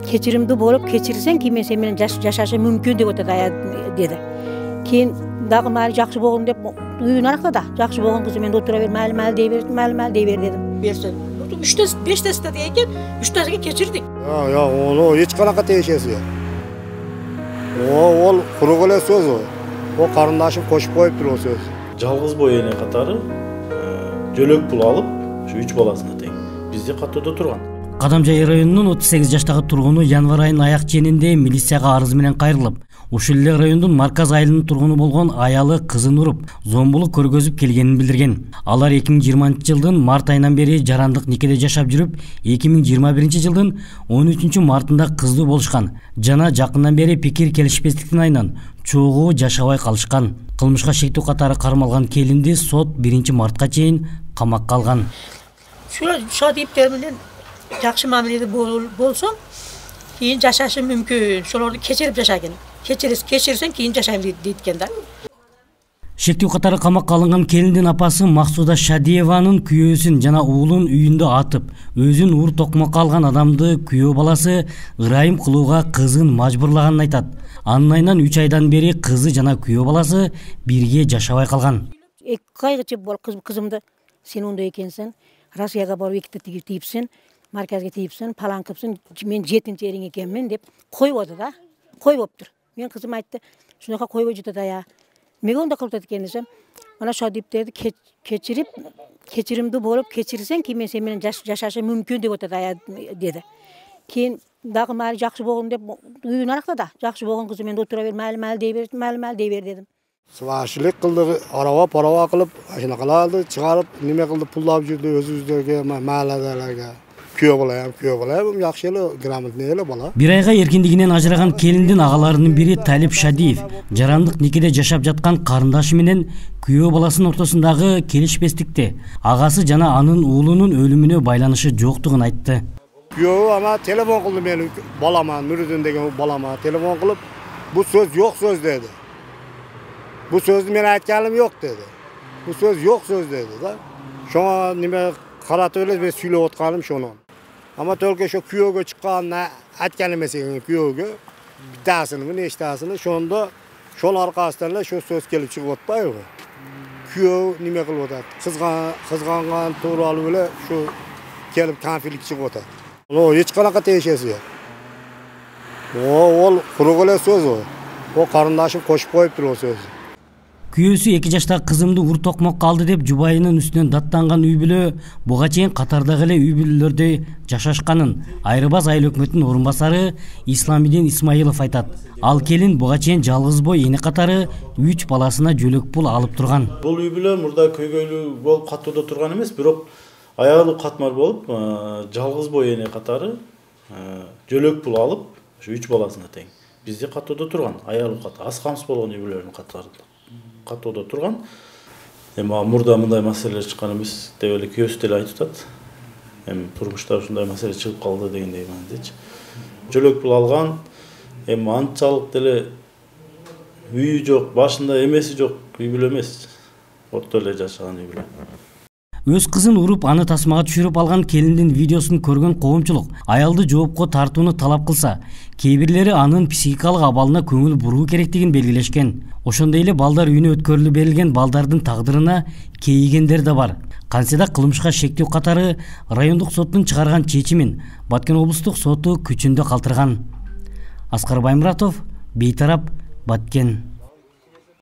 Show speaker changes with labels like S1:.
S1: Kechirimli bolup kechirsen ki men sen менен жашашым мүмкүн деп атат ая деди. Кийин дагы мали жакшы болгон деп үйүн аракта да жакшы болгон кызы мен отура бер, мали дей бер, мали дей бер дедим. Берсе 3-5 да экен, 3-тасыга кечирдик.
S2: Onu hiç kanaka değişesi yok. O kuru ele söz o. O karındaşım koşup koyup duruyor söz.
S3: Жалгыз бой эне катары жөлөк пул алып, ушу 3 баласына тең. Бизде каттоодо турган.
S4: Кадамжай районунун 38 жаштагы тургуну январ айынын аяк ченинде милицияга арыз менен кайрылып, ушул эле райондун Марказ айылынын тургуну болгон аялы кызын уруп, зомбулук көргөзүп келгенин билдирген. Алар 2020-жылдын март айынан бери жарандык никеде жашап жүрүп, 2021-жылдын 13-мартында кыздуу болушкан. Жана жакындан бери пикир келишпестиктин айынан чогуу жашабай калышкан. Кылмышка шектүү катары кармалган келинди сот 1-мартка чейин камакка алган.
S1: Ушул иптер менен жакшы мамиледе болсоң, кийин жашашым мүмкүн. Ошолорду кечирип жашагын. Кечирсең кийин жашайм дейт да.
S4: Шектүү катары камакка алынган келиндин апасы Максуда Шадиеванын күйөөсүн жана уулун үйүндө атып, өзүн ур токмокко алган адамды күйөө баласы ырайым кылууга кызын мажбурлаганын айтат. Анын айынан 3 айдан бери кызы жана күйөө баласы бирге жашабай калган.
S1: 2 айгыча кызымды сен ондой экенсиң, Россияга барып экти тийипсиң, Марказга тийипсиң, палан кылыпсың, мен 7-нчи эриң экенмин деп койбоду да. Койбоптур. Мен кызым айтты, шунака койбой жатат ая. Эмнеге онда кылып атат экен десем, мына шадиптерди кечирип, кечиримди болуп кечирсең ки мен сен менен жашашым мүмкүн деп атат ая деди. Кийин дагы мали жакшы болгон деп үйүн аракта да жакшы болгон кызы мен отура бер, мали дей бер, мали дей бер дедим.
S2: Свашылык кылды, парава кылып, ашынакаларды чыгарып, неме кылды, пулдап жүрдү өзүбүздөргө, мааладарга. Күйөө балам, жакшы эле, грамотный эле бала.
S4: Бир айга эркиндигинен ажыраган келиндин агаларынын бири Талип Шадиев жарандык никеде жашап жаткан карындашы менен күйөө баласынын ортосундагы келишпестикти, агасы жана анын уулунун өлүмүнө байланышы жоктугун айтты.
S2: Күйөө ама телефон кылды мени балама, Нуридин деген балама телефон кылып, бу сөз жок сөз деди. Бу сөздү мен айтканым жок деди. Бу сөз жок сөз деди да. Шоңа неме каратып эле мен сүйлөп атканым шону. Ama только şu kuyuğa çıkanla etken mesela kuyuğa bir tanesini neştasını şu anda şol arkasından şu söz gelip çıkıp atıyor. Kuyuğa nime kılıp atar? Kızgangan tuğralı böyle şu gelip konflik çıkıp atar. O hiç kanaka değişesi yok. O kuru ele söz o. O karındaşım koşup koyup duruyor söz.
S4: Күйөөсү 2 жаштагы кызымды ур токмокко алды деп жубайынын үстүнөн даттанган үй бүлө буга чейин катардагы эле үй бүлөлөрдө жашашканын Айрыбас айыл өкмөтүнүн орун басары Исламидин Исмаилов айтат. Ал келин буга чейин жалгыз бой эне катары 3 баласына жөлөк пул алып турган.
S3: Бул үй бүлө мурда көйгөйлүү болуп каттоодо турган эмес, бирок аялы катмар болуп, жалгыз бой эне катары жөлөк пул алып, ушу 3 баласына тең. Бизде каттоодо турган, аялы катары, аз камсыз болгон үй бүлөлөрдүн катарында. Каттоодо турган. Эми мурда мындай маселелер чыккан эмес деп эле күйөөсү деле айтып атат. Эми турмушта ушундай маселе чыгып калды дегендей мандечи. Жөлөк пул алган, эми анчалык деле үйү жок, башында эмеси жок үй бүлө эмес. Отто эле жашаган үй бүлө.
S4: Өз кызын уруп, аны тасмага түшүрүп алган келиндин видеосун көргөн коомчулук аялды жоопко тартууну талап кылса, кээ бирлери анын психикалык абалына көңүл буруу керектигин белгилешкен. Ошондой эле балдар үйүнө өткөрүлүп берилген балдардын тагдырына кейигендер да бар. Кантсе да кылмышка шектүү катары райондук соттун чыгарган чечимин Баткен облустук соту күчүндө калтырган. Аскар Баймуратов, Бейтарап, Баткен.